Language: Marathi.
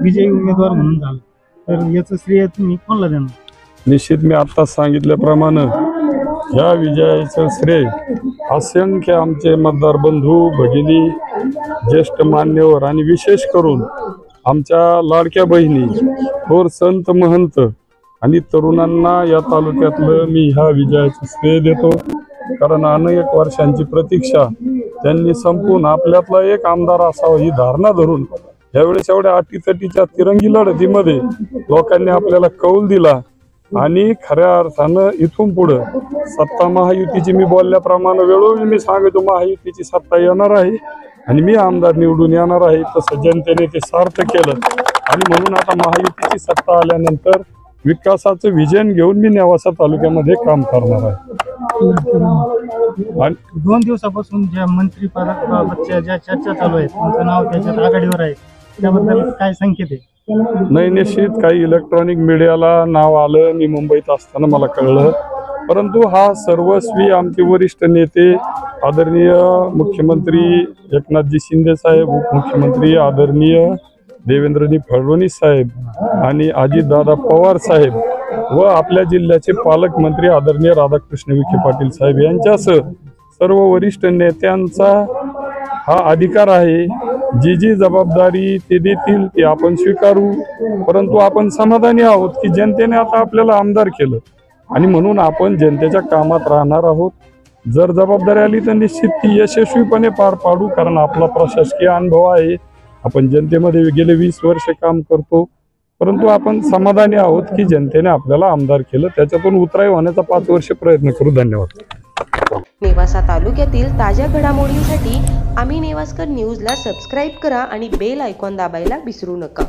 विजयी उमेदवार म्हणून झाला, तर याचं श्रेय तुम्ही कोणाला देणार? निश्चित मी आता सांगितल्याप्रमाणे ह्या विजयाचं श्रेय असंख्य आमचे मतदार बंधू भगिनी, ज्येष्ठ मान्यवर आणि विशेष करून आमच्या लाडक्या बहिणी, थोर संत महंत आणि तरुणांना या तालुक्यातलं मी ह्या विजयाचं श्रेय देतो। कारण अनेक वर्षांची प्रतीक्षा त्यांनी संपून आपल्यातला एक आमदार असावा ही धारणा धरून यावेळेस एवढ्या अटीतटीच्या तिरंगी लढतीमध्ये लोकांनी आपल्याला कौल दिला आणि खऱ्या अर्थानं इथून पुढे सत्ता महायुतीची मी बोलल्याप्रमाणे वेळोवेळी मी सांगतो महायुतीची सत्ता येणार आहे आणि मी आमदार निवडून येणार आहे। तसं जनतेने ते सार्थ केलं आणि म्हणून आता महायुतीची सत्ता आल्यानंतर विकासाचं विजन घेऊन मी नेवासा तालुक्यामध्ये काम करणार आहे। आणि 2 दिवसापासून ज्या मंत्रिपदाबाबतच्या ज्या चर्चा चालू आहेत, तुमचं नाव त्याच्यात आघाडीवर आहे, त्याबद्दल काय संकेत आहे? नाही, निश्चित काही इलेक्ट्रॉनिक मीडियाला नाव आलं, मी मुंबईत असताना मला कळलं, परंतु हा सर्वस्वी आमचे वरिष्ठ नेते आदरणीय मुख्यमंत्री एकनाथजी शिंदे साहेब, उपमुख्यमंत्री आदरणीय देवेंद्रजी फडणवीस साहेब आणि अजितदादा पवार साहेब व आपल्या जिल्ह्याचे पालकमंत्री आदरणीय राधाकृष्ण विखे पाटील साहेब यांच्यासह सर्व वरिष्ठ नेत्यांचा हा अधिकार आहे। जी जी जबाबदारी ते देतील ती आपण स्वीकारू, परंतु आपण समाधानी आहोत की जनतेने आता आपल्याला आमदार केलं आणि म्हणून आपण जनतेच्या कामात राहणार आहोत। जर जबाबदारी आली तर निश्चित ती यशस्वीपणे पार पाडू, कारण आपला प्रशासकीय अनुभव आहे, आपण जनतेमध्ये गेले 20 वर्ष काम करतो, परंतु आपण समाधानी आहोत की जनतेने आपल्याला आमदार केलं, त्याच्यातून उतराई होण्याचा 5 वर्ष प्रयत्न करू। धन्यवाद। नेवासा तालुक्यातील ताज्या घडामोडींसाठी आम्ही नेवास्कर न्यूजला सबस्क्राईब करा आणि बेल आयकॉन दाबायला विसरू नका।